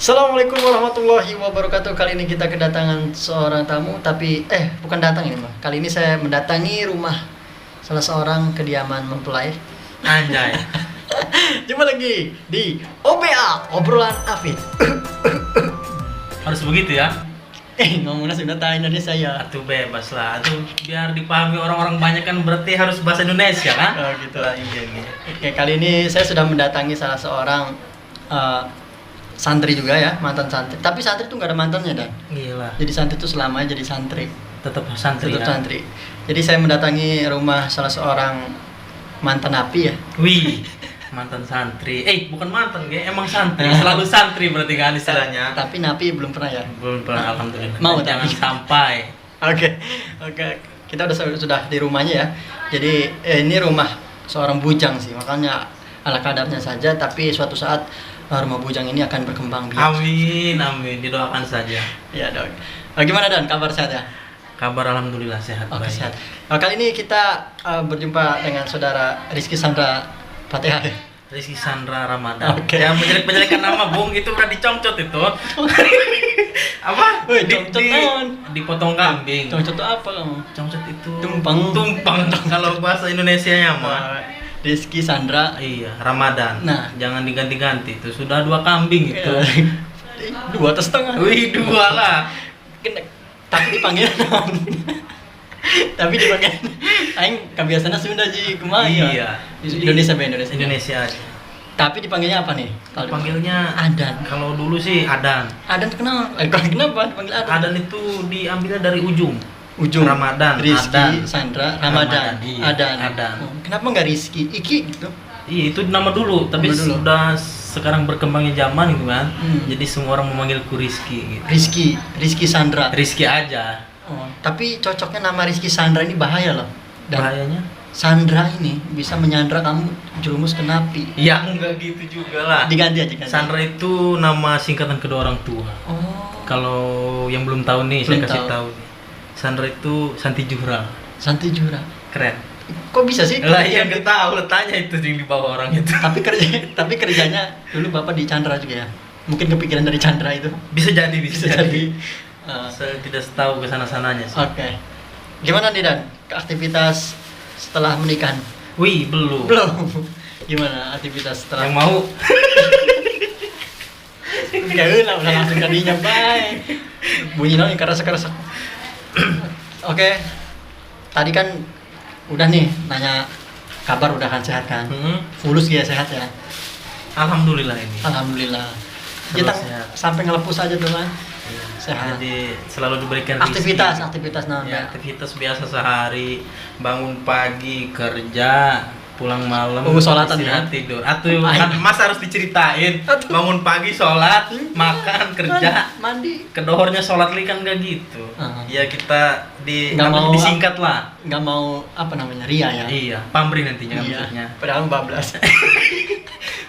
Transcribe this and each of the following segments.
Assalamualaikum warahmatullahi wabarakatuh. Kali ini kita kedatangan seorang tamu, tapi bukan datang ini mah. Kali ini saya mendatangi rumah salah seorang kediaman mempelai. Anjay. Jumpa lagi di OBA, obrolan Afid. Harus begitu ya? Ngomongnya sudah tahu Indonesia ya. Atuh bebas lah. Atuh biar dipahami orang-orang banyak kan berarti harus bahasa Indonesia kan? Oh gitu lah. Iya. Oke, kali ini saya sudah mendatangi salah seorang santri juga ya, mantan santri. Tapi santri tuh nggak ada mantannya dan. Gila. Jadi santri tuh selamanya jadi santri. Tetap santri Tetap ya. santri. Jadi saya mendatangi rumah salah seorang mantan napi ya. Wih. Mantan santri. Bukan mantan, emang santri. Selalu santri berarti kan istilahnya. Tapi napi belum pernah ya. Belum pernah, alhamdulillah. Mau jangan tapi. sampai. Oke. Kita sudah di rumahnya ya. Jadi ini rumah seorang bujang sih. Makanya ala kadarnya saja. Tapi suatu saat rumah bujang ini akan berkembang biak. Amin. Didoakan saja. Ya dok. Gimana Dan? Kabar sehat ya? Kabar alhamdulillah sehat. Oke baik. sehat. Kali ini kita berjumpa dengan saudara Rizky Sandra Fatihah. Rizky Sandra Ramadan. Oke. Yang menjelek-menjelekan nama Bung itu udah dicongcot itu. Apa? Woi, congcot naon? Dipotong kambing. Congcot itu apa kamu? Congcot itu Tumpang. kalau bahasa Indonesianya mah. Rizky Sandra. Iya, Ramadan. Nah. Jangan diganti-ganti itu. Sudah 2 kambing itu. 2,5. Wih, 2 lah. Tapi dipanggil naon? Tapi dipanggil aing kebiasaannya Sunda ji kumaha ya? Iya. Indonesia. Indonesia aja. Tapi dipanggilnya apa nih? Panggilnya Adan. kalau dulu sih Adan. Adan kenal? Kenapa dipanggil Adan? Adan itu diambilnya dari ujung. Ramadan, Ramadan, Rizky, Adan. Sandra, Ramadan, Iya, Adan. Oh, kenapa nggak Rizky? Iki gitu? Iya, itu nama dulu, tapi Nama dulu. sudah sekarang berkembangnya zaman gitu kan. Hmm. Jadi semua orang memanggilku Rizky gitu. Rizky Sandra. Rizky aja. Oh, tapi cocoknya nama Rizky Sandra ini bahaya loh. Dan Bahayanya? Sandra ini bisa menyandra kamu jerumus ke napi. Ya enggak gitu juga lah. Diganti aja kan. Sandra itu nama singkatan kedua orang tua. Oh, Kalau yang belum tahu nih, Belum saya kasih tahu. tahu nih. Sandra itu Santi Juhra. Santi Jura. Keren. Kok bisa sih? Lah yang enggak tahu, tanya itu yang di bawah orang itu. tapi kerjanya dulu Bapak di Chandra juga ya. Mungkin kepikiran dari Chandra itu. Bisa jadi. Oke. Saya tidak tahu ke sana-sananya sih. Gimana nih Dan? Aktivitas setelah menikah? Wih, belum. Gimana aktivitas setelah? Yang mau Udah langsung tadinya bye. Bunyi nong keras. Oke. Tadi kan udah nih nanya kabar udah kan sehat kan? Fulus ya sehat ya. Alhamdulillah ini. Alhamdulillah. Selalu Kita sehat. sampai ngelepus aja tuh kan. Iya. Sehat. Jadi selalu diberikan rezeki. Aktivitas nah. Ya, aktivitas biasa sehari, bangun pagi kerja, pulang malam, Sholatan istirahat, ya? tidur. Kan Mas harus diceritain. Aduh. Bangun pagi sholat, makan, kerja, Mandi. kedohornya sholat li kan nggak gitu. Ya kita Nggak mau disingkat lah. Nggak mau apa namanya ria ya. Iya, pamrih nantinya maksudnya. Padahal bablas.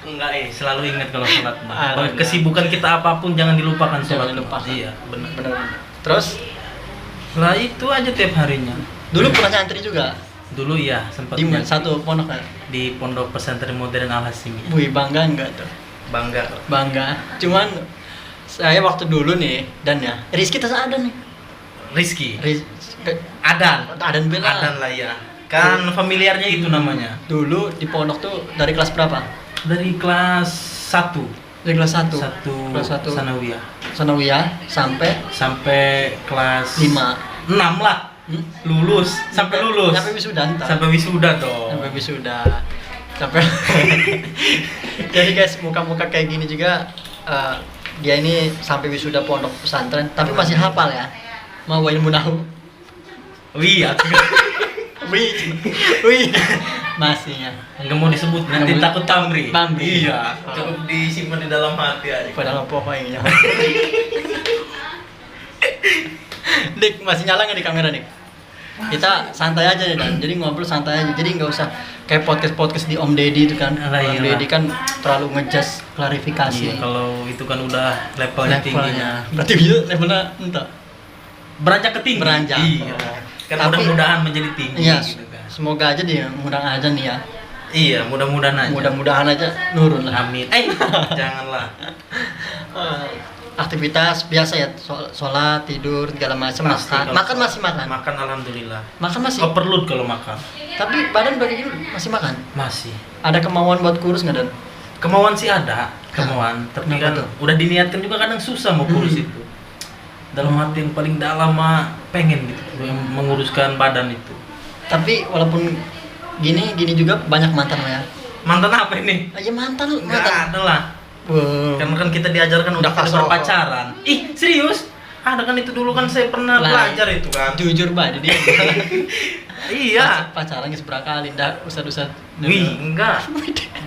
Enggak, selalu ingat kalau sholat. Alhamdulillah. Kesibukan kita apapun jangan dilupakan sholat. Jangan lupakan. Iya, benar. Benar. Terus Lah itu aja tiap harinya. dulu pernah nyantri juga Dulu ya sempat di nyantri satu pondok kan. di Pondok Pesantren Modern Al Hasimi. Wih, bangga enggak tuh? Bangga. Bangga. Cuman saya waktu dulu nih dan ya Rizky tas ada nih. Rizky. Adan Bella. Adan lah ya. Kan familiarnya itu namanya. Dulu di pondok tuh dari kelas berapa? Dari kelas 1. Dari kelas 1. Kelas 1 sanawiyah. Sanawiyah sampai Sampai kelas 5. 6 lah. Lulus, sampai lulus. Sampai wisuda entar. Sampai wisuda dong. Sampai wisuda. Sampai jadi guys, muka-muka kayak gini juga dia ini sampai wisuda pondok pesantren tapi masih hafal ya. Mau ilmu nahu. Wih, Wih. Masih ya. enggak mau disebut nanti Nggak takut pamrih. Pamrih. Iya, Oh. cukup disimpan di dalam hati aja. Padahal pokoknya. Dik, masih nyala nggak di kamera Dik? Kita santai aja ya Dan. Jadi ngobrol santai aja. Jadi nggak usah kayak podcast di Om Deddy itu kan. Alah, Om iyalah. Deddy kan terlalu ngejudge klarifikasi. Iya, kalau itu kan udah levelnya tingginya. Berarti dia levelnya entah. Beranjak ke tinggi. Beranjak. Iya. Oh. Kan Tapi- mudah-mudahan menjadi tinggi Iya. gitu kan. Semoga aja dia mudah aja nih ya. Iya, mudah-mudahan aja. Mudah-mudahan aja nurun lah. Amin. Janganlah. Eh, aktivitas biasa ya, sholat, tidur, segala macam, Pasti, makan. kalau Makan sholat. masih makan. Makan alhamdulillah. Makan masih. Overload kalau makan. Tapi badan bagi gitu masih makan. Masih. Ada kemauan buat kurus nggak Dan? Kemauan sih ada, kemauan. Tapi Kenapa kan tuh? udah diniatkan juga kadang susah mau kurus itu. Dalam hati yang paling dalam mah pengen gitu, menguruskan badan itu. Tapi walaupun gini juga banyak mantan ya. Mantan apa ini? Ya mantan. Nggak ada lah. Wow. Karena kan kita diajarkan Udah untuk tidak kasar. berpacaran. Ih, serius? Ada kan itu dulu kan saya pernah Lah, belajar itu kan. Jujur banget dia. Iya. Pacaran seberapa kali? Nggak usah. Wih, enggak.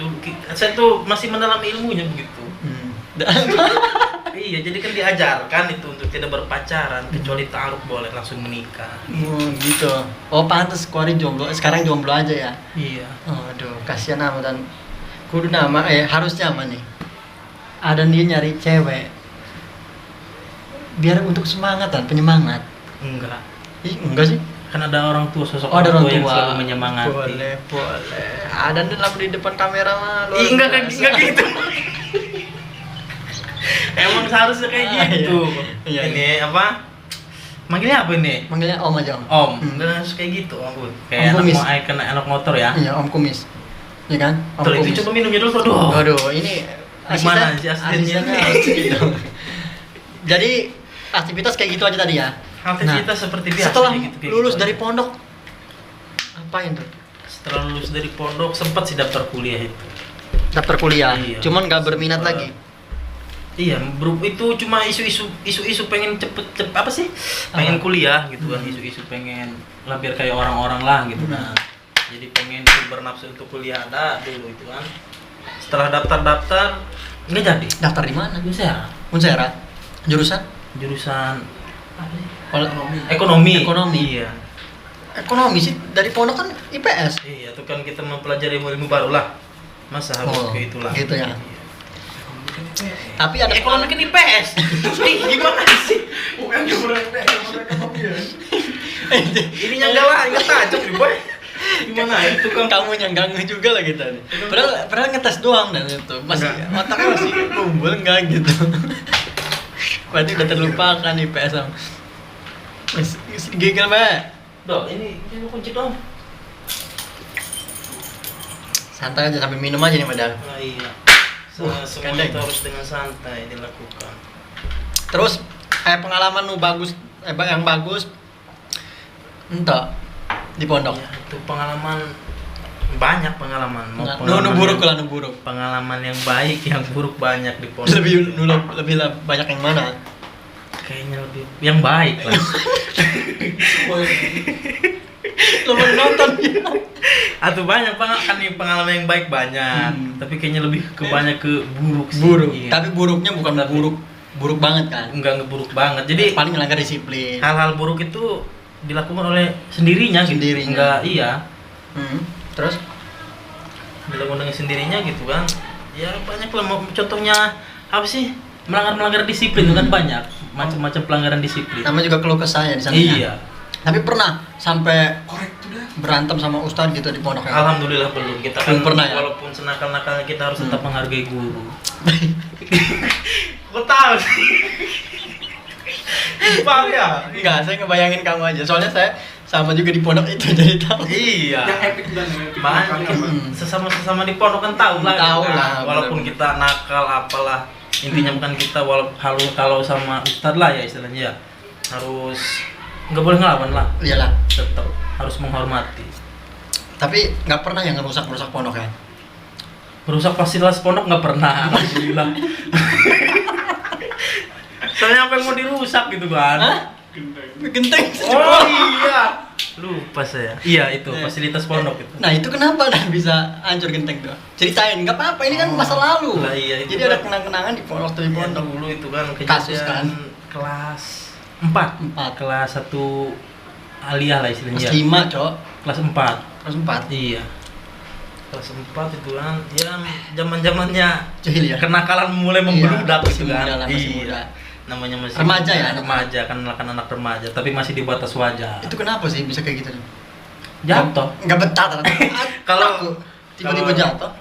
Dulu saya tuh masih mendalami ilmunya begitu. Iya, jadi kan diajarkan itu untuk tidak berpacaran kecuali ta'aruf boleh langsung menikah. Gitu. Oh pantas Kuari jomblo. Sekarang jomblo aja ya. Iya. Aduh, kasihan nama dan kudu nama harusnya aman nih. Ada dia nyari cewek biar untuk semangat dan penyemangat. Enggak. Enggak sih? Kan ada orang tua, sosok Oh, ada orang orang tua yang tua. selalu menyemangati. Boleh. Ada dalam di depan kamera mah. luar Ih, enggak biasa. gitu. Emang seharusnya kayak gitu. Iya. Ini apa? Manggilnya apa ini? Manggilnya Om aja Om. Om. Hmm. Dan harus kayak gitu, Om. Kayak Om anak kumis. mau kena anak motor ya. Iya Om Kumis. Iya kan? Om Tuh, Kumis. itu coba minumnya dulu, Bro. Waduh, ini Gimana sih asistennya? asisten. Jadi aktivitas kayak gitu aja tadi ya. Aktivitas seperti biasa. Setelah kayak lulus gitu dari aja. pondok apain tuh? Setelah lulus dari pondok sempat sih daftar kuliah itu. Daftar kuliah. Iya. Cuman nggak berminat Sempat. lagi. Iya, bro, itu cuma isu-isu pengen cepet apa sih? Pengen Apa? kuliah gitu kan, isu-isu pengen lah biar kayak orang-orang lah gitu kan. Jadi pengen bernafsu untuk kuliah ada dulu itu kan. Setelah daftar nggak jadi. Daftar di mana? Bisa Unsera. Jurusan? jurusan apa sih? Ekonomi. Ekonomi. Iya. Ekonomi sih dari pondok kan IPS. Iya, itu kan kita mempelajari ilmu baru lah. Masa harus kayak itulah. Gitu ya. Iya. Tapi ada Ekonomi kan IPS. Ih, gimana sih? Bukan jurusan ekonomi ya. Ininya enggak lah, enggak tajam nih, boy. Gimana itu kan? kamu yang ganggu juga lah kita nih. Padahal ngetes doang dan itu masih otaknya masih kumpul enggak gitu. Berarti udah terlupakan IPS sama. Gigil Mbak. Dok, ini kunci dong. Santai aja sampai minum aja nih padahal. Nah, iya. Semua Kandeng. itu harus dengan santai dilakukan. Terus pengalaman lu bagus yang bagus entah di pondok. Ya, itu pengalaman banyak pengalaman. Mau Nu buruk yang- lah, nu buruk. Pengalaman yang baik, yang buruk banyak di pondok. Lebih banyak yang mana? Kayaknya lebih yang baik lah. Lu baru nonton ya? Atau banyak banget kan nih pengalaman yang baik banyak, tapi kayaknya lebih banyak ke buruk sih. Buruk. Iya. Tapi buruknya bukan buruk banget kan. Enggak buruk banget. Jadi Paling melanggar disiplin. hal-hal buruk itu dilakukan oleh sendirinya gitu. Sendirinya. Enggak, iya. Terus Dilakukan dengan sendirinya gitu kan. Ya banyak lah, contohnya apa sih? Melanggar disiplin itu kan banyak. Macam-macam pelanggaran disiplin. nama juga keluh kesah ya di sana. Iya. Tapi pernah sampai Korek tuh dah. berantem sama ustadz gitu di pondok ya? Alhamdulillah belum. Kita kan Belum pernah ya? walaupun senakal-nakalnya kita harus tetap menghargai guru. Kok tahu sih? Lupa ya? Enggak, saya ngebayangin kamu aja. Soalnya saya sama juga di pondok itu jadi tahu. Iya. Yang epic dan epic Banyak kali apa? sesama di pondok kan tahu lah. Tahu gitu kan. lah, Walaupun bener. kita nakal apalah, intinya kan kita kalau sama ustadz lah ya istilahnya ya harus nggak boleh ngelawan lah, Iyalah. tetap harus menghormati. Tapi nggak pernah yang ngerusak pondok ya. Merusak fasilitas pondok nggak pernah, alhamdulillah. Soalnya apa yang mau dirusak gitu kan? Hah? Genteng. Oh iya, lupa saya. Iya itu fasilitas pondok itu. Nah itu kenapa dan bisa hancur genteng tuh? Ceritain, nggak apa-apa. Ini kan masa lalu. Lah, iya, itu Jadi kan. ada kenang-kenangan di waktu di Ya, pondok. dulu itu kan Kasus kan. kelas 4. Kelas 1 aliyah lah istilahnya. Kelas 5, Cok. Kelas 4. Kelas 4. Iya. Kelas 4 itu kan ya zaman-zamannya Jahil ya. kenakalan mulai membludak Iya, masih gitu kan. muda lah, masih Iya. muda. Namanya masih Remaja ya? Remaja kan anak remaja, tapi masih di batas wajar. Itu kenapa sih bisa kayak gitu? Jatuh. Nggak betah ternyata. Kalau- Aku tiba-tiba kalau- jatuh.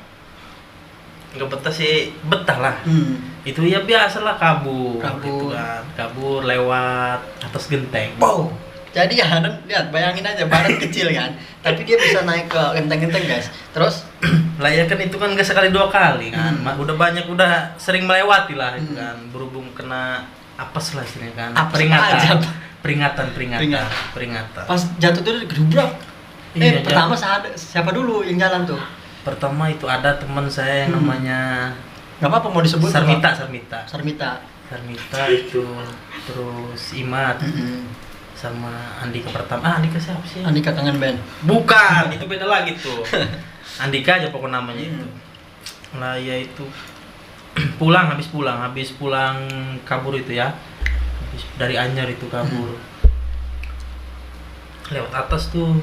nggak betah sih, betah lah. Itu ya biasalah kabur gitu kan. Kabur lewat atas genteng. Wow. Jadi ya lihat bayangin aja badan kecil kan, tapi dia bisa naik ke genteng-genteng guys. Terus lah ya kan itu kan nggak sekali dua kali kan. Udah sering melewati lah itu kan. Berhubung kena apes lah istilahnya kan. Apes aja. Peringatan. Pas jatuh tuh gedubrak. Iya, pertama siapa dulu yang jalan tuh? Pertama itu ada teman saya yang namanya Gak apa-apa mau disebut. Sarmita itu, terus Imat. Sama Andika pertama. Andika siapa sih? Andika kangen band. Bukan, itu beda lagi tuh. Andika aja pokok namanya itu. Lah ya itu habis pulang kabur itu ya. Habis dari Anyar itu kabur. Lewat atas tuh.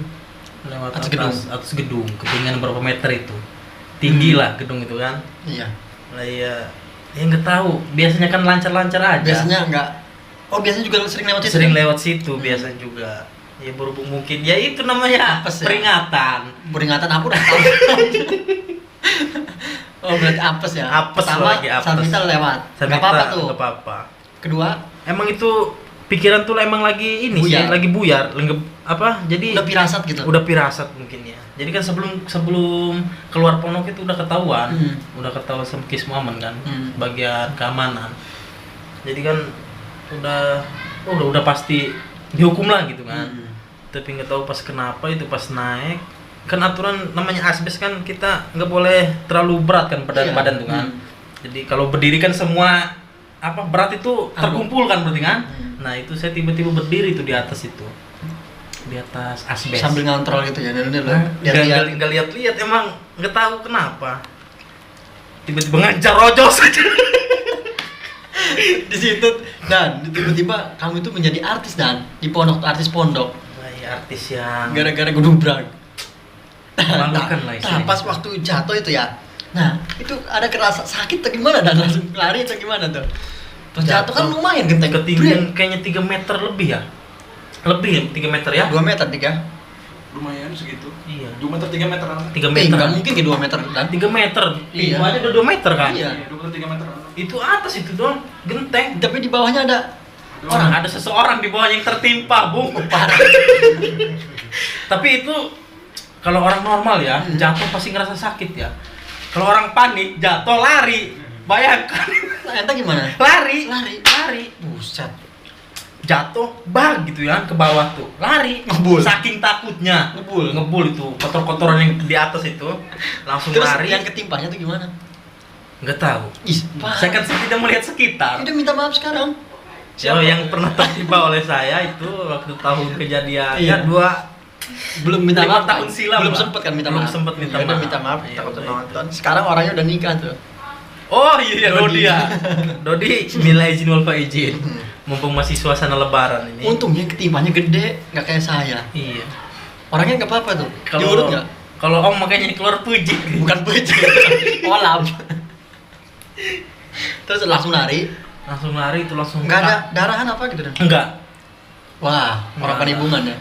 Lewat atas gedung. Ketinggian berapa meter itu? Tinggi lah gedung itu kan. Iya. Lah ya nggak tahu. Biasanya kan lancar-lancar aja. Biasanya enggak. Oh, biasanya juga sering lewat situ. Sering lewat situ biasanya juga. Ya berhubung mungkin ya itu namanya apes, peringatan. Peringatan aku udah tahu. Oh, berarti apes ya. Apes sama lagi apes. Sarmita lewat. Enggak apa-apa tuh. Enggak apa-apa. Kedua, emang itu pikiran tuh emang lagi ini buyar. sih, lagi buyar, jadi udah pirasat gitu. Udah pirasat mungkin ya. Jadi kan sebelum keluar pondok itu udah ketahuan. Udah ketahuan sama Kis Muhammad kan, bagian keamanan. Jadi kan udah pasti dihukum lah gitu kan. Tapi nggak tahu pas kenapa itu pas naik kan aturan namanya asbes kan kita nggak boleh terlalu berat kan badan tuh kan. Jadi kalau berdiri kan semua berat itu terkumpul kan berarti kan. Nah itu saya tiba-tiba berdiri tuh di atas asbes sambil ngontrol gitu ya. Nggak lihat emang nggak tahu kenapa tiba-tiba ngajar rojos aja. Di situ dan tiba-tiba kamu itu menjadi artis dan di pondok, artis pondok. Nah, ya, artis yang gara-gara gedubrak. Memalukan lah istilahnya. Nah, pas waktu jatuh itu ya. Nah, itu ada kerasa sakit atau gimana dan langsung lari atau gimana tuh? Pas jatuh kan lumayan genteng. Ketinggian kayaknya 3 meter lebih ya. Lebih 3 meter ya? 2 meter 3. Lumayan segitu. Iya. 2 meter 3 meter. 3 meter. Enggak mungkin ke 2 meter dan 3 meter. Iya. Itu aja udah 2 meter kan? Iya. 2 meter 3 meter. Itu atas itu doang, genteng. Tapi di bawahnya ada ada seseorang di bawah yang tertimpa, Bung. Parah. Tapi itu kalau orang normal ya, jatuh pasti ngerasa sakit ya. Kalau orang panik, jatuh lari. Bayangkan. Nah, entah gimana? Lari. Buset. Jatuh gitu ya ke bawah tuh. Lari. Ngebul. Saking takutnya. Ngebul itu. Kotor-kotoran yang di atas itu langsung Terus lari. yang ketimpanya tuh gimana? Nggak tahu. Saya kan tidak melihat sekitar. Udah minta maaf sekarang. Yang pernah tertimpa oleh saya itu waktu tahun kejadian Iya. belum minta maaf tahun silam. Belum sempet kan minta maaf. Belum sempet minta Ya udah maaf. minta maaf, Iya, takut udah nonton. Sekarang orangnya udah nikah tuh. Oh iya Dodi Dodi. ya. Dodi nilai izin wal faizin. Mumpung masih suasana lebaran ini. Untungnya ketimpanya gede, nggak kayak saya. Iya. Orangnya nggak apa-apa tuh. Diurut nggak? Kalau Om makanya keluar puji. Bukan puji. Olam. Terus langsung lari. Itu langsung. Nggak ada darahan apa gitu dan? Enggak. Wah, orang Nggak penibungan ya.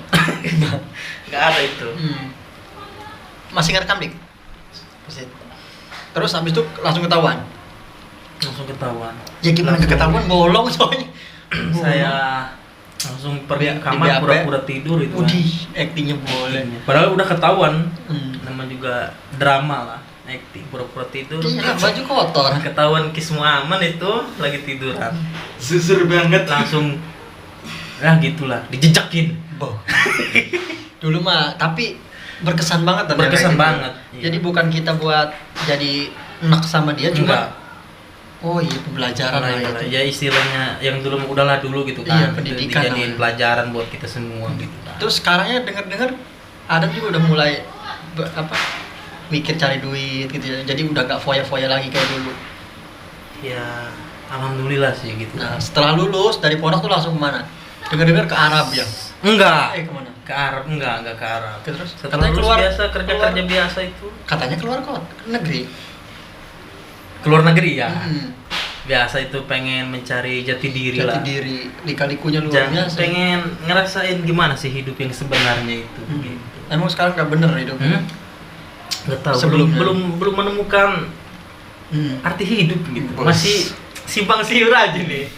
Enggak ada itu. Masih ngerekam dik. Terus habis itu langsung ketahuan. Ya gimana Langsung. ketahuan bolong soalnya. Saya langsung pergi Di kamar BAP. BAP. pura-pura tidur itu kan. Udih, actingnya boleh. Padahal udah ketahuan. Hmm. Nama juga drama lah, acting pura-pura tidur. Iya, baju kotor. Ketahuan Kis Muhammad itu lagi tiduran. Susur banget. Langsung gitulah, dijejakin. Boh. Dulu mah tapi berkesan banget dan Berkesan kayak gitu. banget, iya. Jadi bukan kita buat jadi enak sama dia cuma Enggak. oh iya pembelajaran lah itu. Ya istilahnya yang dulu udahlah dulu gitu Iya, kan. pendidikan Dijadiin namanya. pelajaran buat kita semua gitu kan. Terus sekarangnya dengar-dengar Adam juga udah mulai mikir cari duit gitu ya. Jadi udah gak foya-foya lagi kayak dulu. Ya alhamdulillah sih gitu. Nah, setelah lulus dari pondok tuh langsung kemana? Dengar-dengar ke Arab ya. Enggak. Kemana? Ke Arab enggak ke Arab. Terus Setelah lulus biasa kerja biasa itu. Katanya keluar kota, negeri. Keluar negeri ya. Biasa itu pengen mencari jati diri lah. Jati diri, lika-likunya luar Jangan biasa. pengen ngerasain gimana sih hidup yang sebenarnya itu. Gitu. Emang sekarang gak bener hidupnya. Nggak tahu. Sebelumnya. Belum menemukan arti hidup gitu. Bos. Masih simpang siur aja nih.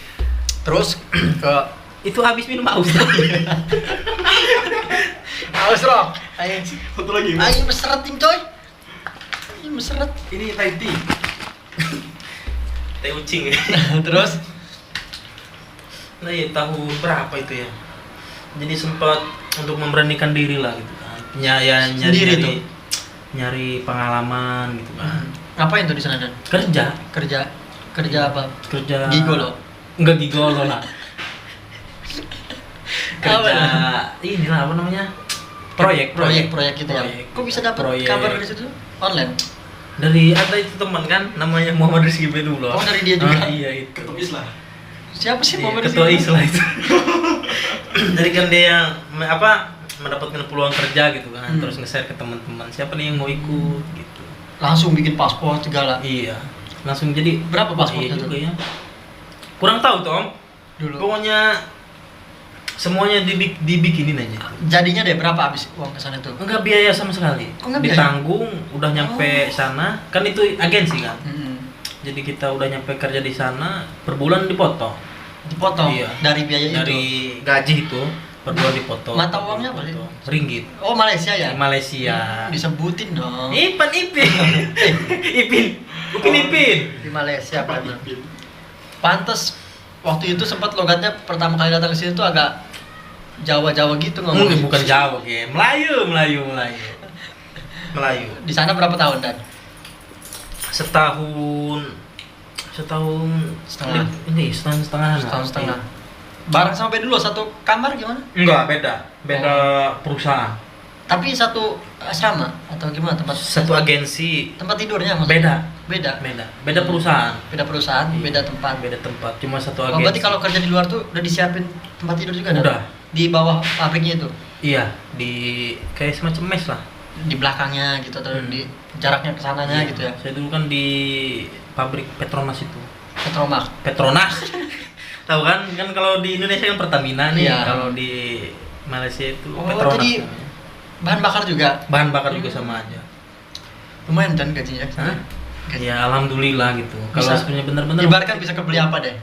Terus ke Itu habis minum aus. Aus Rock. Ayo, Satu lagi. ayo mesretin coy. Ayo mesret. Ini Thai tea. Teh ucing. Terus Nah ya tahun berapa itu ya? Jadi sempat untuk memberanikan diri lah gitu kan. Ya Sendiri tuh? nyari pengalaman gitu kan. ngapain tuh di sana Dan? Kerja apa? Kerja Gigolo. Enggak gigolo lah. Apa? Kerja inilah apa namanya? Proyek gitu ya. Proyek. Kok bisa dapat Proyek. kabar dari situ? Online. Dari ada itu teman kan namanya Muhammad Rizky Bedullah. Oh, dari dia juga? Iya itu. Ketua Islah. Siapa sih Iya, Muhammad ketua Rizky? Islah itu. Jadi kan dia yang mendapatkan peluang kerja gitu kan, terus nge-share ke teman-teman siapa nih yang mau ikut gitu. Langsung bikin paspor segala. Iya. Langsung jadi Berapa paspornya iya tuh? juga ya. Kurang tahu tuh Om. Dulu. Pokoknya semuanya dibikinin aja. Jadinya deh berapa habis uang ke sana tuh? Enggak biaya sama sekali. Oh, enggak biaya? Ditanggung, udah nyampe sana, kan itu agensi kan. Hmm. Jadi kita udah nyampe kerja di sana, per bulan dipotong. Dipotong Iya. dari biaya Dari itu. gaji itu per bulan dipotong. Mata uangnya apa sih? Ringgit. Oh, Malaysia ya? Di Malaysia. Disebutin dong. Ipin. Ipin. Bukan Ipin. Di Malaysia kan. Pantes waktu itu sempat logatnya pertama kali datang ke sini tuh agak Jawa-Jawa gitu ngomong. Mungkin bukan Jawa, kayak Melayu. Di sana berapa tahun Dan? Setahun Setengah. Ini setengah. Setahun setengah. Bareng sama dulu satu kamar gimana? Enggak, beda perusahaan. Tapi satu asrama atau gimana tempat Satu agensi. tempat tidurnya maksudnya? Beda Beda perusahaan. Beda perusahaan, Iya. beda tempat. Beda tempat, cuma satu Oh, agensi. berarti kalau kerja di luar tuh udah disiapin tempat tidur juga Dan? Udah. Di bawah pabriknya itu? Iya, di kayak semacam mes lah. Di belakangnya gitu atau Hmm. di jaraknya ke sananya Iya. gitu ya? Saya dulu kan di pabrik Petronas itu. Petromak. Tahu kan? Kan kalau di Indonesia kan Pertamina nih, Iya. kalau di Malaysia itu Oh, Petronas. jadi bahan bakar juga? Bahan bakar juga sama aja. Lumayan Dan gajinya? Hah? Gaji. Ya alhamdulillah gitu. Kalau Bisa. sebenarnya benar-benar Ibaratkan bisa kebeli apa deh?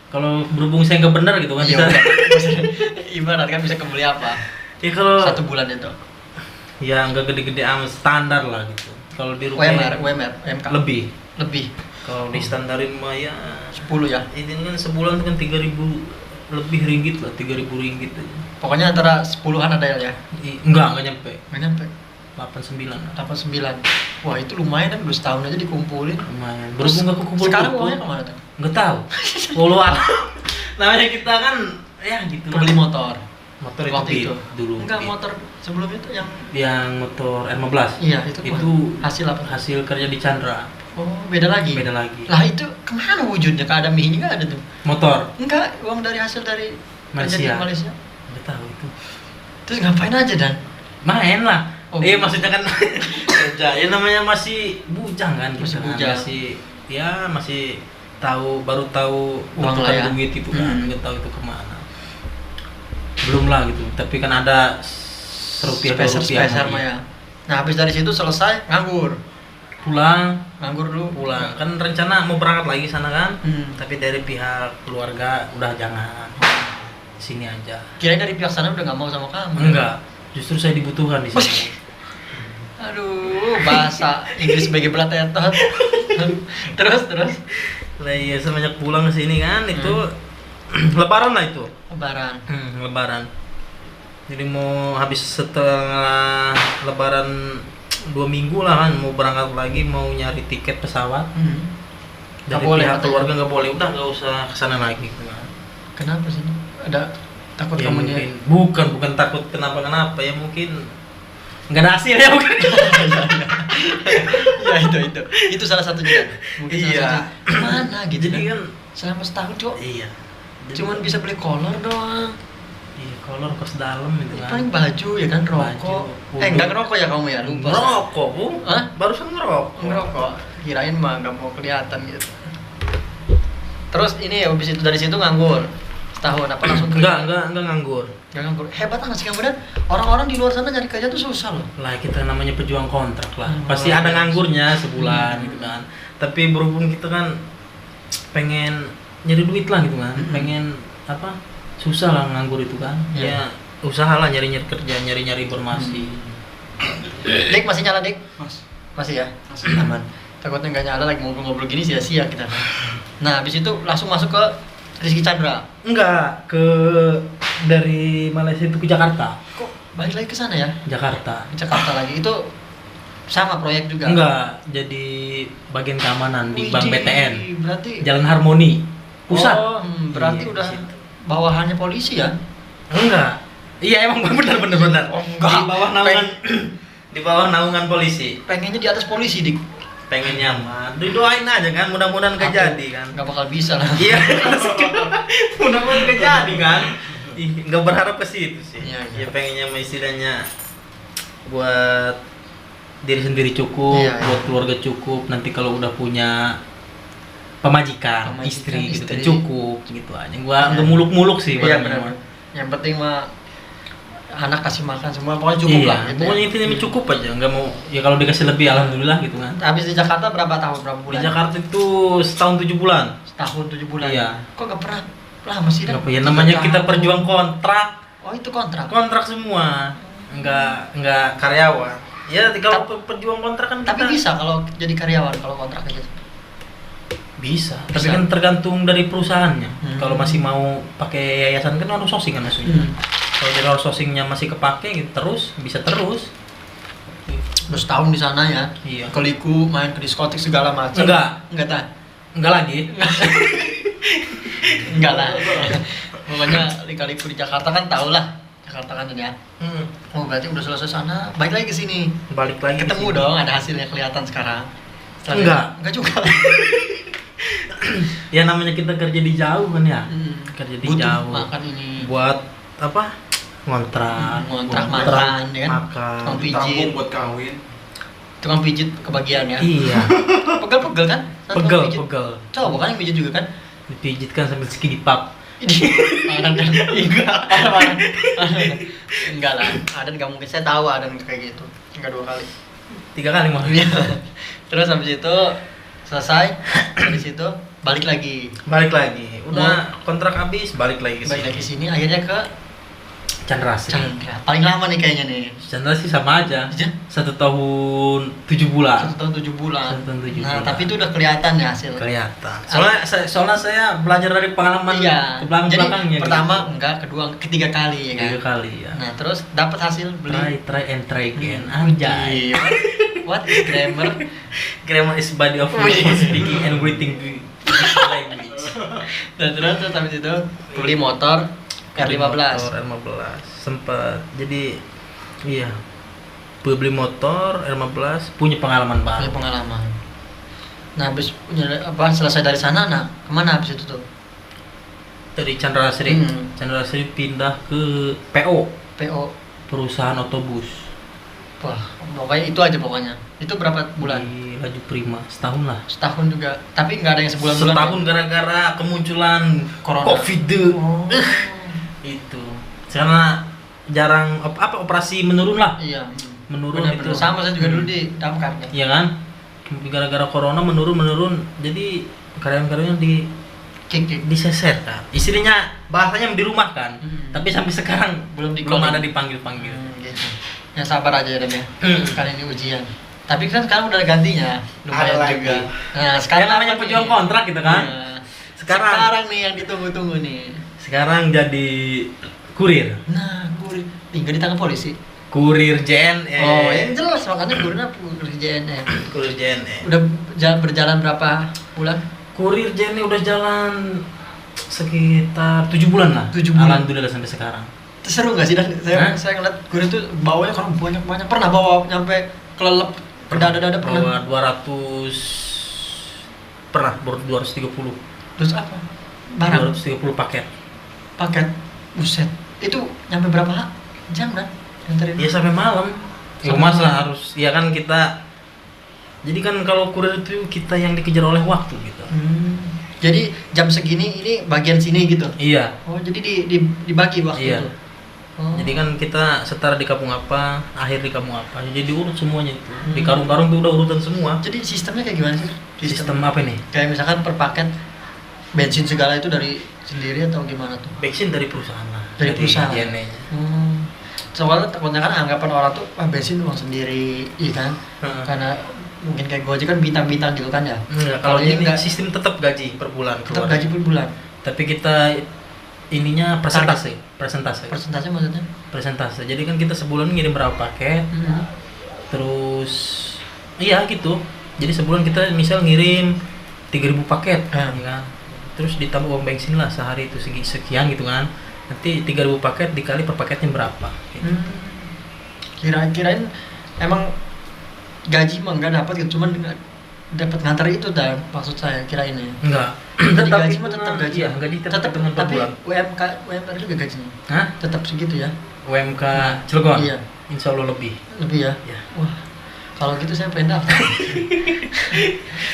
kalau berhubung saya nggak benar gitu kan Iya, bisa. ibarat kan bisa kebeli apa? Ya kalau Satu bulan itu. ya nggak gede-gede amat, standar lah gitu. Kalau di UMR, rupiah UMK. lebih. Kalau di standarin mah ya 10 ya. ini kan sebulan tuh kan 3.000 lebih ringgit lah, 3.000 ringgit aja. Pokoknya antara 10-an ada ya. Enggak nyampe. Nggak nyampe. 89 lah. 89. Wah, itu lumayan kan udah setahun aja dikumpulin. Lumayan. Berhubung aku kumpul Sekarang uangnya kemana tuh? Nggak tahu. Walau namanya kita kan ya gitu. Kebeli lah. motor. Motor itu, Waktu itu. dulu. Enggak, Beat. motor sebelum itu Yang motor R15. Iya, itu hasil apa? Hasil kerja di Chandra. Oh, beda lagi. Beda lagi. Lah itu kemana wujudnya? Akademi nggak ada tuh. Motor Enggak, uang dari hasil dari kerja di Malaysia. Malaysia. Nggak tahu itu. Terus ngapain aja Dan? Main lah. Oh, Iya gitu. maksudnya kan kerja. Ya namanya masih bujang kan Masih kita kan. bujang. Masih baru tahu Uang lah ya. uang duit itu kan, nggak tahu itu kemana. Belum lah gitu. Tapi kan ada rupiah Spesial mah ya. Nah, habis dari situ selesai nganggur. Nganggur dulu. Pulang kan rencana mau berangkat lagi sana kan, Hmm. tapi dari pihak keluarga udah jangan, sini aja. Kirain dari pihak sana udah nggak mau sama kamu. Enggak, justru saya dibutuhkan di sini. Aduh, bahasa Inggris sebagai pelatetot. terus Lah iya semenjak pulang ke sini kan itu lebaran lah itu. lebaran. Lebaran. Jadi mau habis setelah lebaran 2 minggu lah kan mau berangkat lagi, mau nyari tiket pesawat. Nggak Dari boleh pihak katanya. keluarga nggak boleh, udah nggak usah kesana lagi gitu kan. Kenapa sih? Ada takut Ya, kamu mungkin bukan takut kenapa ya, mungkin nggak ada hasil ya mungkin. ya itu salah satunya. Mungkin Iya. salah satu. Gimana gitu Jadi kan selama setahun cok iya. Jadi cuman bisa beli kolor doang. iya, kolor kos dalam gitu kan. Paling baju ya kan, rokok. Baju, Enggak ngerokok ya kamu ya, lupa. Ngerokok, Bu. Hah? Barusan ngerokok. Ngerokok. Kirain mah nggak mau kelihatan gitu. Terus ini habis itu dari situ nganggur. Setahun apa langsung kerja? Enggak nganggur. Nggak nganggur. Hebat amat sih kamu Dan. Orang-orang di luar sana nyari kerja tuh susah loh. Lah kita namanya pejuang kontrak lah. Hmm. Pasti ada nganggurnya sebulan gitu kan. Tapi berhubung kita kan pengen nyari duit lah gitu kan, pengen apa, susah lah nganggur itu kan, ya usaha lah nyari kerja, nyari informasi. Dik masih nyala Dik? Masih ya? Masih. Aman. Takutnya nggak nyala lagi ngobrol-ngobrol gini sia-sia kita. Nah habis itu langsung masuk ke Rizky Chandra. Enggak, dari Malaysia itu ke Jakarta. Kok balik lagi ke sana ya? Jakarta lagi itu sama proyek juga? Enggak, jadi bagian keamanan di Bank BTN. Berarti Jalan Harmoni pusat. Oh, berarti Iya, udah di situ. bawahannya polisi ya? Enggak. Iya emang benar. Oh, enggak. Di bawah naungan di bawah naungan polisi. Pengennya di atas polisi Dik. Pengen nyaman. Didoain aja kan, mudah-mudahan gak jadi kan. Nggak bakal bisa lah. Iya. Mudah-mudahan gak jadi kan. Ih, nggak berharap ke situ sih. Iya. Ya pengennya istilahnya buat diri sendiri cukup, Iya. buat keluarga cukup. Nanti kalau udah punya pemajikan, istri gitu kan istri. cukup gitu aja. Gua Iya. nggak muluk-muluk sih. Iya barangnya benar. mah. Yang penting mah anak kasih makan semua pokoknya cukup Iya, lah gitu. pokoknya intinya cukup aja, nggak mau ya kalau dikasih lebih alhamdulillah gitu kan. Habis di Jakarta berapa bulan? Di Jakarta itu setahun 7 bulan. Setahun 7 bulan. Iya. Kok gak pernah lama sih? Nggak, ya namanya kita perjuang kontrak, Oh itu kontrak. kontrak semua, nggak karyawan. Ya kalau perjuang kontrak kan Tapi kita bisa kalau jadi karyawan kalau kontrak aja. bisa. Tapi Bisa. kan tergantung dari perusahaannya. Hmm. Kalau masih mau pakai yayasan kan harus sourcing kan maksudnya. Kalau dari outsourcingnya masih kepake gitu terus bisa terus. Terus tahun di sana ya. Iya. Keliku main ke diskotik segala macam. Enggak ta? Enggak lagi. Enggak lah. Pokoknya lika-liku di Jakarta kan tau lah. Jakarta kan ya. Oh berarti udah selesai sana, balik lagi ke sini. Balik lagi. Ketemu ke sini. dong, ada hasilnya kelihatan sekarang. Enggak juga. Ya namanya kita kerja di jauh kan ya. Kerja di Butuh jauh. makan ini. Buat apa? Ngontrak, Makan, ya kan? makan. Tukang pijit. Tabung buat kawin. Tukang pijit kebagian ya. Iya. Pegel-pegel kan? Tukang Pegel, pijit. pegel. Coba kan yang pijit juga kan? Dipijit kan sambil skinny pop. Enggak lah, Adan nggak mungkin, saya tahu Adan kayak gitu, enggak 2 kali. 3 kali malah. Terus habis itu selesai, dari situ balik lagi, Udah kontrak habis, balik lagi ke balik sini. lagi sini, akhirnya ke Chandra Asri. Chandra. Paling lama nih kayaknya nih. Chandra sih sama aja. Iya. 1 tahun 7 bulan. 1 tahun 7 bulan. 1 tahun 7 Nah, bulan. tapi itu udah kelihatan ya hasil. Kelihatan. Soalnya saya belajar dari pengalaman Iya. ke belakangnya. Jadi pertama enggak, kedua, ketiga kali ya kan. 3 kali ya. Nah, terus dapat hasil beli. Try and try again. Anjay. Anjay. What is grammar? Grammar is body of speaking and writing language. Dan terus habis itu beli motor R15. Motor R15 sempat. Jadi iya. Beli motor R15, punya pengalaman Punya banget. pengalaman. Nah, habis selesai dari sana, nah kemana habis itu tuh? Dari Chandra Asri. Chandra Asri pindah ke PO, PO. perusahaan otobus. Wah, pokoknya itu aja pokoknya. Itu berapa bulan? Di Laju Prima, setahun lah. Setahun juga. Tapi nggak ada yang sebulan-bulan. Setahun gara-gara kemunculan Corona. Covid. Oh. Itu. Karena jarang operasi menurun lah. Iya. Menurun Benar-benar. itu. Sama saya juga dulu di damkar ya. Iya kan? Gara-gara corona menurun. Jadi karyawan-karyawannya Kick. diseser kan. Istrinya bahasanya di rumah kan. Tapi sampai sekarang Belum belum di-calling. ada dipanggil-panggil. Gitu. Ya sabar aja ya Dan ya. Hmm. Kali ini ujian. Tapi kan sekarang udah ada gantinya. Lumayan Ada lagi. juga. Nah, Sekarang namanya apa pejuang nih? kontrak gitu kan. Nah, Sekarang. sekarang nih yang ditunggu-tunggu nih. Sekarang jadi kurir. Nah, gue tinggal di tangan polisi. Kurir JNE. Oh, yang jelas makanya kurir JNE. Kurir JNE. Udah berjalan berapa bulan? Kurir JNE udah jalan sekitar 7 bulan lah. 7 bulan. Alhamdulillah sampai sekarang. Seru nggak sih Dan? Hah? Saya ngeliat kurir tuh bawanya kan banyak. Pernah bawa nyampe kelelep ke dada-dada pernah. Bawa 200 pernah, baru 230. Terus apa? Barang 230 paket. paket. Buset. Itu nyampe berapa jam Dan? Nganterin? Ya sampai malam. Ya Sampai masa malam. harus ya kan kita. Jadi kan kalau kurir itu kita yang dikejar oleh waktu gitu. Jadi jam segini ini bagian sini gitu. Iya. Oh, jadi dibagi waktu Iya. itu. Jadi kan kita setara di kampung apa, akhir di kampung apa, jadi diurut semuanya itu. Di karung-karung itu udah urutan semua. Jadi sistemnya kayak gimana sih? Sistem apa nih? Kayak misalkan per paket bensin segala itu dari sendiri atau gimana tuh? Bensin dari perusahaan lah. Dari perusahaan. JNE-nya. Soalnya takutnya kan anggapan orang tuh bensin uang sendiri, iya kan? Karena mungkin kayak Gojek kan bintang-bintang gitu kan ya. Kalau ini enggak, sistem tetap gaji per bulan keluar. Tetap gaji per bulan. Tapi kita ininya persentase. Persentase maksudnya? Persentase. Jadi kan kita sebulan ngirim berapa paket. Terus iya gitu. Jadi sebulan kita misal ngirim 3.000 paket, ya kan? Terus ditambah uang bensin lah sehari itu sekian gitu kan. Nanti 3.000 paket dikali per paketnya berapa gitu. Kirain emang gaji mah enggak dapat gitu, cuman dapat ngantar itu dah maksud saya kirainnya. Enggak. Jadi gaji mah tetap gaji. Iya, gaji tetap dengan per tapi bulan. UMK juga gajinya. Hah? Tetap segitu ya. UMK Cilegon? Iya. Insya Allah lebih. Lebih ya? Ya. Wah, kalau gitu saya pengen daftar.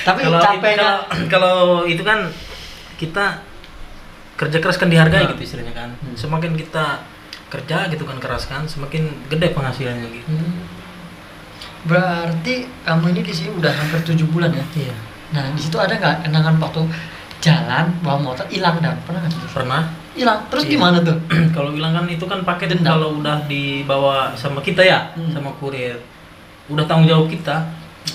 Tapi capeknya kalau itu kan kita kerja keras kan dihargai gitu istilahnya kan. Semakin kita kerja gitu kan keras kan, semakin gede penghasilannya gitu. Berarti kamu ini di sini udah hampir 7 bulan ya? Iya. Nah, di situ ada nggak kenangan waktu jalan bawa motor hilang dan pernah nggak? Pernah. Hilang. Terus gimana tuh? Kalau hilang kan itu kan paket kalau udah dibawa sama kita ya, sama kurir. Udah tanggung jawab kita.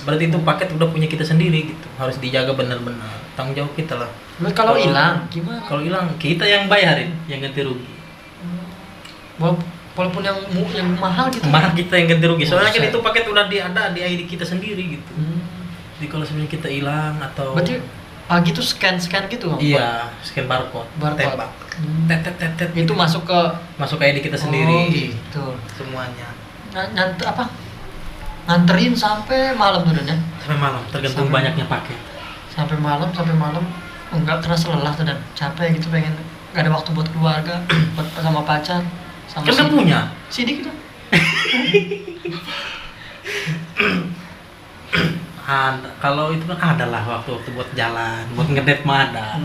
Berarti itu paket udah punya kita sendiri gitu. Harus dijaga benar-benar. Tanggung jawab kita lah. Kalau hilang gimana? Kalau hilang kita yang bayarin, yang ganti rugi. Walaupun yang mahal gitu. Mahal kita yang ganti rugi. Soalnya kan itu paket udah ada di ID kita sendiri gitu. Jadi kalau sebenarnya kita hilang atau berarti pagi tuh scan gitu kan? Iya, scan barcode. Tembak. Tet. Itu masuk ke ID kita sendiri. Oh, gitu. Semuanya. Nganterin sampai malam tuh Dan ya? Sampai malam, tergantung banyaknya paket. Sampai malam enggak kerasa lelah tuh Dan. Capek gitu pengen enggak ada waktu buat keluarga, buat sama pacar. Kan nggak punya sidik gitu. Kalau itu kan ada lah waktu buat jalan, buat ngedate mah ada.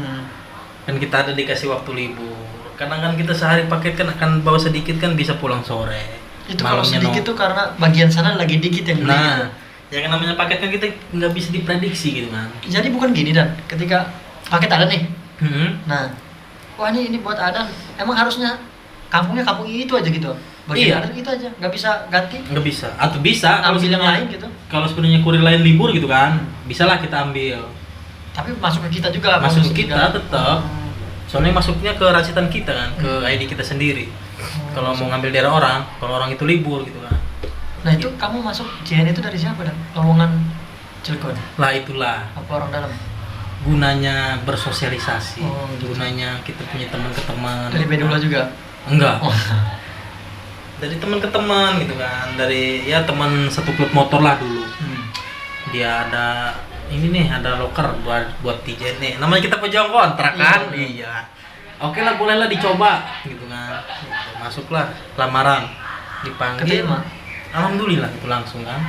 Kan kita ada dikasih waktu libur. Kadang kan kita sehari paket kan akan bawa sedikit kan bisa pulang sore. Itu kalau sedikit tuh karena bagian sana lagi dikit yang beli. Nah, yang namanya paket kan kita nggak bisa diprediksi gitu kan. Jadi bukan gini Dan, ketika paket ada nih. Nah, wah ini buat Adan. Emang harusnya kampungnya kampung itu aja gitu. Bagian itu aja, nggak bisa ganti. Nggak bisa. Atau bisa kalau ambil yang lain gitu. Kalau sebenarnya kurir lain libur gitu kan, bisalah kita ambil. Tapi masuk ke kita juga. Masuk ke kita tetap. Soalnya masuknya ke racitan kita kan, ke ID kita sendiri. Kalau mau ngambil daerah orang, kalau orang itu libur gitu kan. Nah itu kamu masuk JN itu dari siapa Dan? Lowongan Cilegon? Lah itulah. Apa orang dalam? Gunanya bersosialisasi. Gitu. Gunanya kita punya teman ke teman. Dari Bedula juga? Enggak. Dari teman ke teman gitu kan. Dari ya teman satu klub motor lah dulu. Dia ada ini nih, ada loker buat TJ nih. Namanya kita pejuang kontrak kan? Iya. Oke lah, bolehlah dicoba gitu kan. Gitu. Masuklah lamaran, dipanggil. Keterima? Alhamdulillah itu langsung kan.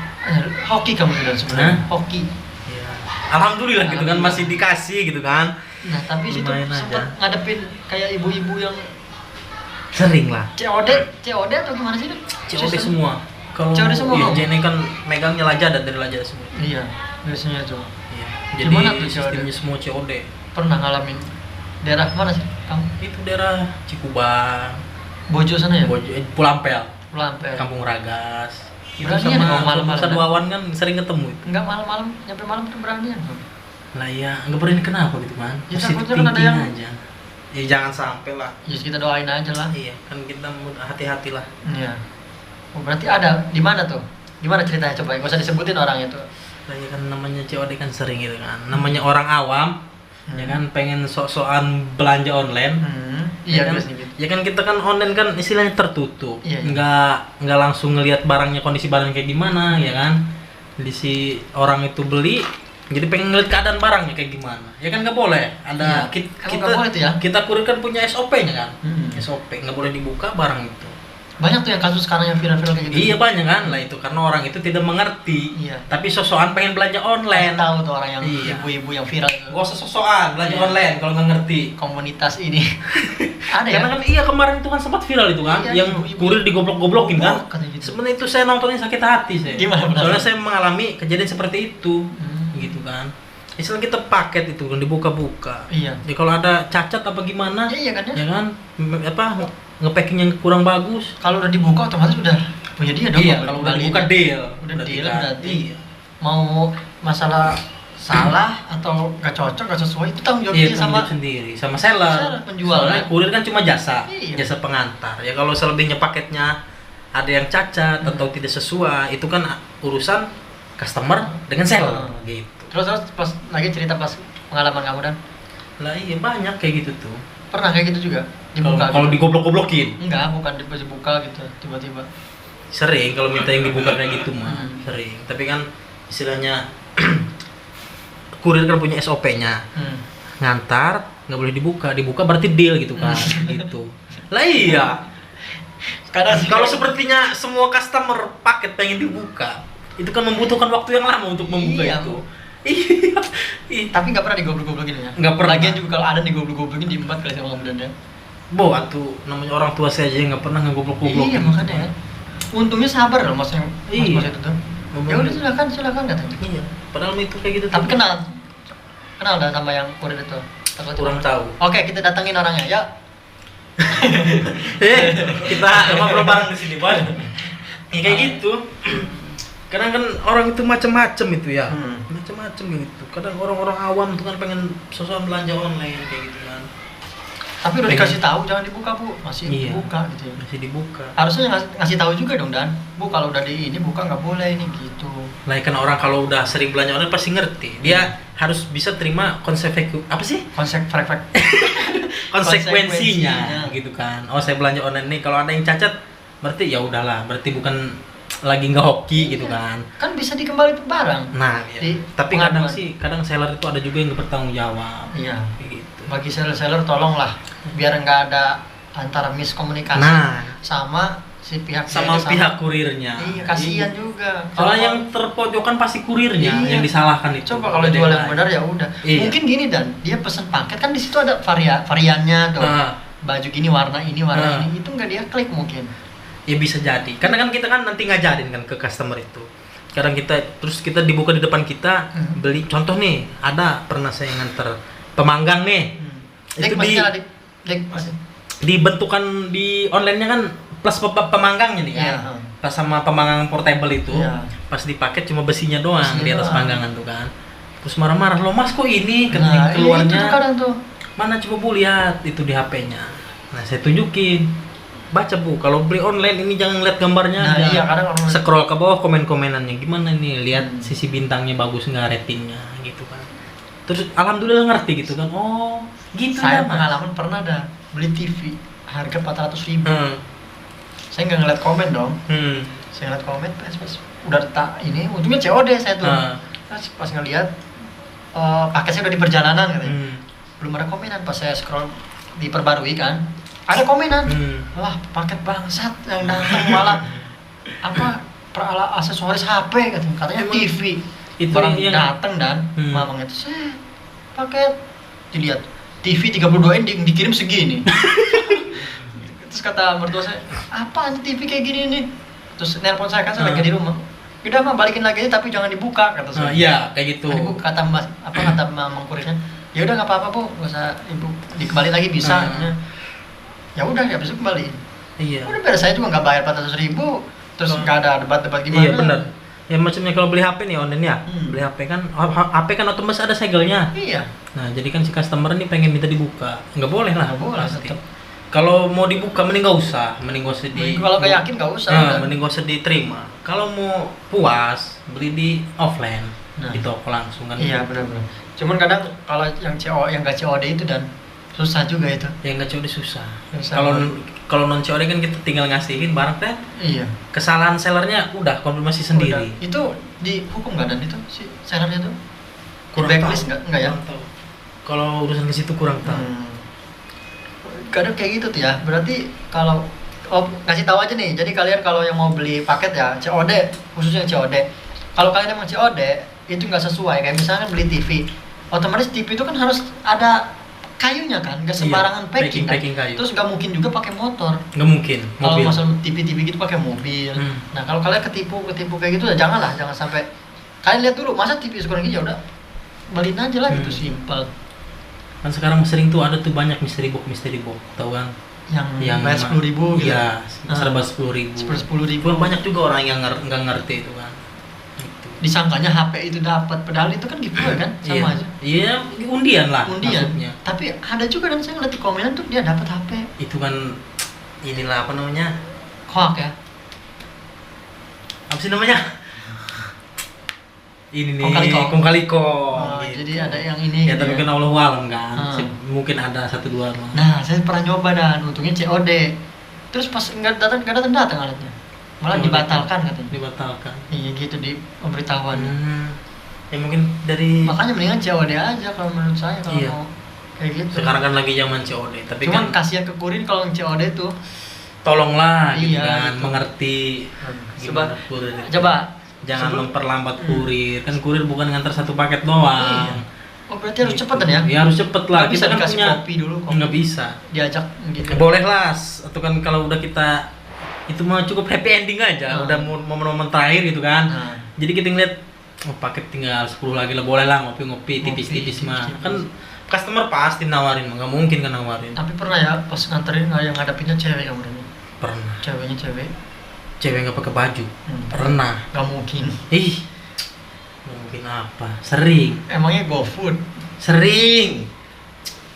Hoki kamu sudah sebenarnya. Hoki. Iya. Alhamdulillah gitu kan, masih dikasih gitu kan. Nah tapi situ sempat ngadepin kayak ibu-ibu yang sering lah. COD atau gimana sih? COD semua. Kalau COD semua. Iya, JNE kan megangnya Lajada dari Lajada semua. Iya, biasanya tuh. Iya. Jadi gimana tuh sistemnya semua COD. Pernah ngalamin daerah mana sih kamu? Itu daerah Cikubang. Bojo sana ya? Bojo, Pulampel. Kampung Ragas. Itu beranian sama malam-malam. Ustadz Wawan kan sering ketemu itu. Enggak malam-malam, nyampe malam tuh beranian. Lah iya, enggak berani kenapa gitu kan? Ya takutnya kan ada yang aja. Ya jangan sampai lah. Ya kita doain aja lah. Iya, kan kita hati-hati lah. Iya. Oh, berarti ada di mana tuh? Gimana ceritanya coba? Enggak usah disebutin orangnya tuh. Lah ya kan namanya COD kan sering gitu kan. Namanya orang awam. Ya kan pengen sok-sokan belanja online. Iya kan, biasanya gitu. Ya kan kita kan online kan istilahnya tertutup. Iya. Nggak langsung ngelihat barangnya, kondisi barang kayak gimana ya kan. Di si orang itu beli, jadi pengen ngeliat keadaan barangnya kayak gimana. Ya kan nggak boleh. Ada kita boleh tuh ya. Kita kurir kan punya SOP-nya kan. SOP nggak boleh dibuka barang itu. Banyak tuh yang kasus sekarang yang viral-viral kayak gitu. Iya banyak kan, lah itu karena orang itu tidak mengerti. Iya. Tapi sosokan pengen belanja online. Tahu tuh orang yang Iya. ibu-ibu yang viral itu. Gak usah sosokan belanja Iya. online kalau nggak ngerti. Komunitas ini. Ada ya? Karena kan iya kemarin itu kan sempat viral itu kan, Iya, yang ibu-ibu. kurir digoblok-goblokin kan. Katanya gitu. Sebenarnya itu saya nontonnya sakit hati saya. Gimana? Soalnya saya mengalami kejadian seperti itu, Hmm. gitu kan. Istilah kita paket itu kan dibuka-buka. Iya. Jadi kalau ada cacat apa gimana, Iya kan ya? ya kan, nge-packing yang kurang bagus. Kalau udah dibuka otomatis udah punya dia dong. Iya, kalau udah dibuka deal. Udah deal kan. berarti Iya. mau masalah salah atau nggak cocok nggak sesuai itu tanggung jawab Iya, dia sama sama sendiri, sama seller. penjual. Soalnya kurir kan cuma jasa, Iya. jasa pengantar. Ya kalau selebihnya paketnya ada yang cacat atau tidak sesuai, itu kan urusan customer dengan seller, gitu. Terus pas lagi cerita pas pengalaman kamu dan Lah iya banyak kayak gitu tuh. pernah kayak gitu juga dibuka. Kalau gitu? digoblok-goblokin, Enggak, bukan dibuka gitu tiba-tiba. sering kalau minta yang dibuka kayak gitu mah, Hmm. sering. Tapi kan istilahnya kurir kan punya SOP-nya. Ngantar nggak boleh dibuka berarti deal gitu kan, gitu. Lah iya. Kadang Kalau sepertinya semua customer paket pengen dibuka, itu kan membutuhkan waktu yang lama untuk membuka Iya. itu. Iya. tapi nggak pernah digoblok-goblokin ya. Nggak pernah. Lagian juga kalau ada digoblok-goblokin diempat kali sama kamu dan ya. Bawa tuh namanya orang tua saya aja yang nggak pernah ngegoblok-goblok. Iya makanya ya. Untungnya sabar loh mas yang Iya. mas itu tuh. Ya udah silakan katanya. Iya. Padahal itu kayak gitu. Tapi tuh. kenal dah sama yang kurir itu. Takut kurang tahu. Oke, kita datangin orangnya ya. Kita ngobrol bareng di sini, Bang. Ya kayak gitu. Kadang kan orang itu macam-macam itu ya. Macam-macam gitu. Kadang orang-orang awam tuh kan pengen sosokan belanja online kayak gitu kan. Tapi udah Pengen. dikasih tahu jangan dibuka bu, masih Iya. dibuka gitu ya. Masih dibuka. Harusnya ngasih tahu juga dong dan, bu kalau udah di ini buka nggak boleh ini gitu. Lah kan orang kalau udah sering belanja online pasti ngerti. Dia harus bisa terima apa sih? Konsekuensinya Konsekuensinya gitu kan. Oh, saya belanja online nih kalau ada yang cacat berarti ya udahlah, berarti bukan lagi nggak hoki gitu kan. Kan bisa dikembali ke barang. Nah, ya. Di Tapi pengaduan. kadang seller itu ada juga yang nggak bertanggung jawab. Iya. Kayak gitu. Bagi seller tolonglah biar nggak ada antara miskomunikasi Nah, sama si pihak sama dia, pihak kurirnya. Iya, kasihan juga. Soalnya yang terpojokan pasti kurirnya Iya. yang disalahkan itu. Coba kalau jual yang benar ya udah. Iya. Mungkin gini dan dia pesen paket kan di situ ada variannya tuh. Nah, Baju gini warna ini Ah. ini itu nggak dia klik mungkin. ya bisa jadi. Karena kan kita kan nanti ngajarin kan ke customer itu. Kadang kita dibuka di depan kita beli contoh nih, ada pernah saya nganter pemanggang nih. Itu dibentukan di online-nya kan plus pemanggangnya nih kan. Iya. Pas sama pemanggang portable itu, Iya. pas dipaket cuma besinya doang Besinya di atas doang. panggangan tuh kan. Terus marah-marah, "Lo Mas kok ini?" Nah, Katanya keluarnya. itu tuh kadang tuh. Mana coba Bu lihat itu di HP-nya. Nah, saya tunjukin. Baca Bu, kalau beli online ini jangan lihat gambarnya Nah, aja. iya, kadang orang Scroll ke bawah komen-komenannya. Gimana nih? Lihat Hmm. sisi bintangnya bagus nggak, ratingnya gitu kan. Terus alhamdulillah ngerti gitu kan. Oh, gitu Saya ya. Mas. pengalaman pernah ada beli TV harga 400.000. Saya nggak ngeliat komen dong. Saya ngeliat komen pas udah tak ini ujungnya COD saya tuh. Pas ngeliat paketnya udah di perjalanan katanya. Belum ada komenan, pas saya scroll diperbarui kan ada komenan. Lah paket bangsat yang datang malah apa aksesoris HP katanya Emang TV itu barang yang- datang dan mamang itu saya paket dilihat TV 32 inch dikirim segini. Terus kata mertua saya, apa TV kayak gini nih? Terus nelpon saya kan saya lagi di rumah. Udah mah balikin lagi aja tapi jangan dibuka kata saya. Iya, kayak gitu. Ibu kata mas kata mamang kurirnya, ya udah nggak apa-apa bu, nggak usah ibu dikembali lagi bisa. Ya udah ya besok kembali. Iya. Udah beres, saya juga nggak bayar 400.000, terus nggak ada debat-debat gimana. Iya benar. Ya macamnya kalau beli HP nih online ya, beli HP kan otomatis ada segelnya. Iya. Nah jadi kan si customer nih pengen minta dibuka, nggak boleh lah. Nggak boleh, pasti. tetep. Kalau mau dibuka mending nggak usah Kalau nggak yakin nggak usah. udah. mending nggak usah diterima. Kalau mau puas beli di offline, Nah. di toko langsung kan. Iya benar-benar. Cuman kadang kalau yang yang nggak COD itu dan susah juga itu. Yang nggak COD susah. Susah Kalau banget. kalau non COD kan kita tinggal ngasihin barang teh, Iya. kesalahan sellernya udah konfirmasi sendiri. Udah. Itu dihukum nggak dan itu si sellernya tuh? Kurang Blacklist tahu. nggak ya? Kurang tahu. Kalau urusan ke situ kurang tahu. Kadang kayak gitu tuh ya. Berarti kalau kasih tahu aja nih. Jadi kalian kalau yang mau beli paket ya COD, khususnya COD. Kalau kalian emang COD itu nggak sesuai, kayak misalnya beli TV, otomatis TV itu kan harus ada kayunya kan, nggak sembarangan packing kan. kayu. Terus nggak mungkin juga pakai motor. Nggak mungkin. Kalau Mobil. masalah TV gitu pakai mobil. Nah kalau kalian ketipu kayak gitu ya jangan sampai. Kalian lihat dulu, masa TV sekarang gini ya udah beliin aja lah gitu, simpel. Kan sekarang sering tuh ada tuh banyak mystery box, tahu kan? Yang bayar 10.000 gitu. Iya, serba 10.000. 10.000. Banyak juga orang yang nggak ngerti itu kan. Gitu. Disangkanya HP itu dapat, padahal itu kan giveaway kan, sama aja. Iya, undian lah. Undian. Maksudnya. Tapi ada juga dan saya ngeliat di komenan tuh dia dapat HP. Itu kan inilah apa namanya? Hoax ya. Apa sih namanya? Ini nih, Kong kali kong. gitu. Jadi ada yang ini. Ya gitu tapi kan Allahu alam kan. Ah. Mungkin ada 1-2 mah. Nah, saya pernah nyoba dan untungnya COD. Terus pas nggak datang alatnya. Malah COD. dibatalkan katanya. Dibatalkan. Iya gitu di pemberitahuan. Ya mungkin dari Makanya mendingan COD aja kalau menurut saya kalau Iya. mau kayak gitu. sekarang kan lagi zaman COD, tapi Cuman kan kasihan ke kurir kalau yang COD tuh. tolonglah gitu Iya, kan, gitu. mengerti Coba gimana kurir itu. coba Jangan sebelum- memperlambat kurir. Kan kurir bukan ngantar satu paket doang. Iya. Oh berarti harus cepet dan ya? Ya harus cepet lah. Nggak bisa Kita kan dikasih punya kopi dulu, kopi. nggak bisa. Diajak gitu. Boleh lah. Atau kan kalau udah kita itu mah cukup happy ending aja. Nah. Udah momen-momen terakhir gitu kan. Nah. Jadi kita ngeliat oh paket tinggal 10 lagi lah, boleh lah ngopi-ngopi tipis-tipis mah. tipis-tipis. Kan customer pasti nawarin mah, nggak mungkin kan nawarin. Tapi pernah ya pas nganterin yang ngadapinnya cewek kamu ini. Pernah. Ceweknya cewek. Cewek nggak pakai baju. Hmm. Pernah. Gak mungkin. Ih. Mungkin apa? Sering. Emangnya GoFood? Sering.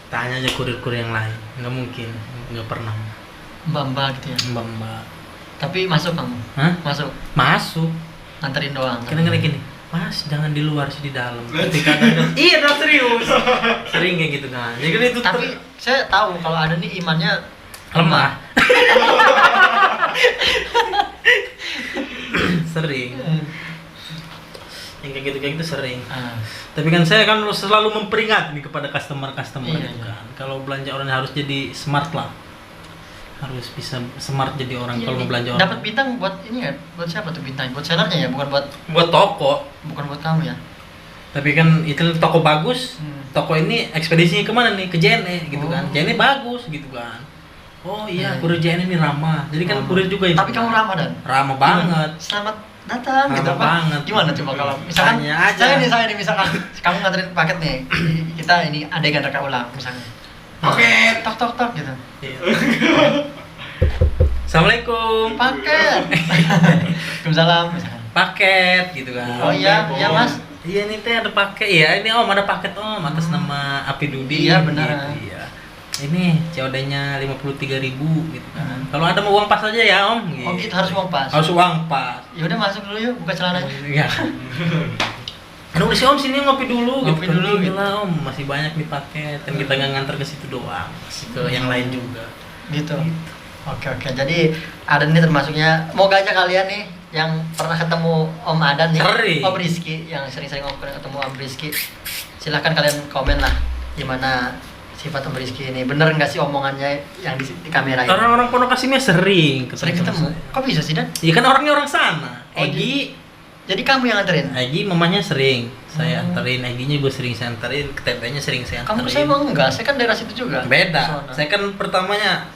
Tanya aja kurir-kurir yang lain. Nggak mungkin. Nggak pernah. Mbak-mbak gitu ya. Mbak-mbak. Tapi masuk kamu? Hah? Masuk. Masuk. Nganterin doang. Kadang-kadang gini. Mas, jangan di luar sih, di dalam. Tapi kadang iya dong, serius. Sering kayak gitu kan. Jadi kan itu Tapi saya tahu kalau ada nih imannya lemah. Sering. Yang kayak gitu sering. Ah. Tapi kan saya kan selalu memperingat nih kepada customer Iya. itu kan. Kalau belanja orang harus jadi smart lah. Harus bisa smart jadi orang kalau mau belanja orang. Dapat bintang buat ini ya? Buat siapa tuh bintang? Buat sellernya ya, bukan buat toko. bukan buat kamu ya? Tapi kan itu toko bagus. Hmm. Toko ini ekspedisinya kemana nih? Ke JNE gitu kan. Oh. JNE bagus gitu kan. Oh iya, Hmm. kurir JNE ini ramah. Jadi kan Ramah. kurir juga ini. Tapi kamu ramah dan? Ramah banget. Selamat datang Ramah gitu apa? banget. Gimana coba kalau misalkan Tanya aja. saya nih misalkan kamu nganterin paket nih. Kita ini adegan reka ulang misalnya. Paket. Tok tok tok gitu. Iya. Assalamualaikum. Paket. Waalaikumsalam misalkan. Paket gitu kan. Oh iya, iya Mas. Iya nih teh ada paket. Iya ini Om ada paket Om atas nama Api Dudi. Iya, benar. Gitu, iya. Ini COD-nya 53.000 gitu kan. Kalau ada mau uang pas aja ya Om. Oh gitu harus uang pas. Harus uang pas. Ya udah masuk dulu yuk, buka celananya. Iya. Kan udah sih Om sini ngopi dulu Ngopi gitu. dulu, Kan, gitu. gila, Om masih banyak di paket. Kan kita nggak nganter ke situ doang. Masih ke yang lain juga. Gitu. Oke. Jadi Adan ini termasuknya, moga aja kalian nih yang pernah ketemu Om Adan nih, Sering. Om Rizky yang sering-sering ketemu Om Rizky. Silahkan kalian komen lah gimana sifat Om Rizky ini. Bener nggak sih omongannya yang di kamera ini? Orang-orang Pondok Kasihnya sering Sering sama ketemu. saya. Kok bisa sih Dan? Iya kan orangnya orang sana. Oh, Egi, Jadi kamu yang nganterin? Egi mamanya sering saya Hmm. anterin, Eginya juga sering saya anterin, ke TP-nya sering saya Kamu anterin. saya mau enggak? Saya kan daerah situ juga. Beda. Pesona. Saya kan pertamanya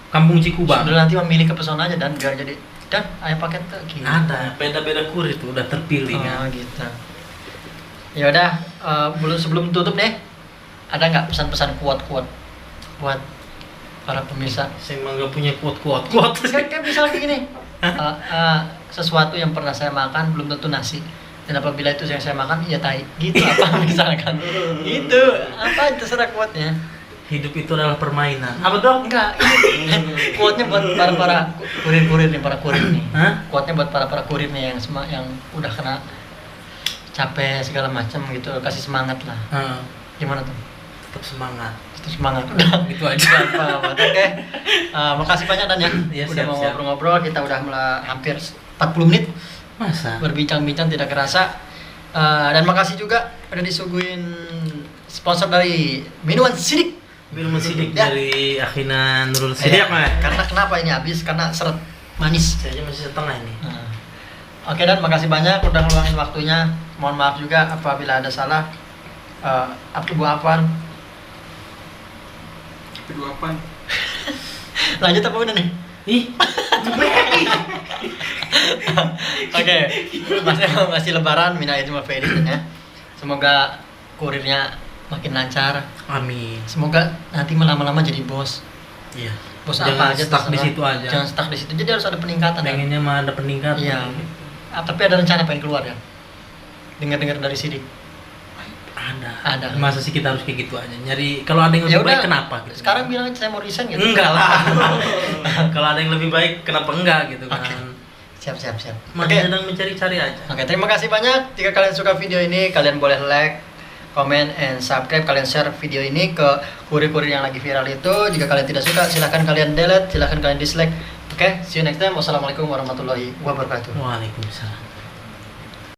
Kampung Cikubang. Sudah nanti memilih ke pesona aja dan biar jadi dan ayo paket tuh gitu. Ada beda-beda kurir itu udah terpilih Oh kan. gitu. Ya udah, sebelum tutup deh, ada nggak pesan-pesan kuat-kuat buat para pemirsa? Saya emang gak punya kuat-kuat. Kan misal kayak gini, sesuatu yang pernah saya makan belum tentu nasi. Dan apabila itu yang saya makan, iya tai. Gitu apa misalkan? Gitu. Apa terserah kuatnya. Hidup itu adalah permainan. Apa dong? Enggak, ini kuatnya buat para kurir-kurir nih, para kurir nih. Hah? Kuatnya buat para kurir nih yang udah kena capek segala macam gitu, kasih semangat lah. Heeh. Gimana tuh? Tetap semangat. Terus semangat udah. Gitu aja. Oke. Makasih banyak Dan ya. Iya, Udah siap, mau siap. ngobrol-ngobrol, kita udah hampir 40 menit Masa? berbincang-bincang tidak kerasa. Dan makasih juga udah disuguhin sponsor dari minuman Sidik. Minum sidik Ya. dari Akhina Nurul Sidik mah. Karena kenapa ini habis? Karena seret manis. Saya aja masih setengah ini. Nah. Oke dan makasih banyak udah ngeluangin waktunya. Mohon maaf juga apabila ada salah. Aku buat apaan? Kedua apaan? Lanjut apa udah nih? Ih, Oke, masih lebaran, mina itu mah ya. Semoga kurirnya makin lancar. amin. Semoga nanti lama-lama jadi bos. Iya. Bos Jangan apa aja stuck di terserah. situ aja. Jangan stuck di situ. Jadi harus ada peningkatan. kan? Pengennya mah ada peningkatan. Iya. Tapi ada rencana pengen keluar ya? Dengar-dengar dari sidik. Ada. Masa sih kita harus kayak gitu aja? Nyari kalau ada yang Ya lebih baik udah, kenapa gitu? sekarang bilang aja saya mau resign gitu. Enggak lah. Kalau ada yang lebih baik kenapa enggak gitu kan? Oke. Siap. Masih sedang mencari-cari aja. Oke, terima kasih banyak. Jika kalian suka video ini, kalian boleh like, comment, and subscribe. Kalian share video ini ke kurir-kurir yang lagi viral itu. Jika kalian tidak suka, silahkan kalian delete, silahkan kalian dislike. Oke, see you next time. Wassalamualaikum warahmatullahi wabarakatuh. Waalaikumsalam.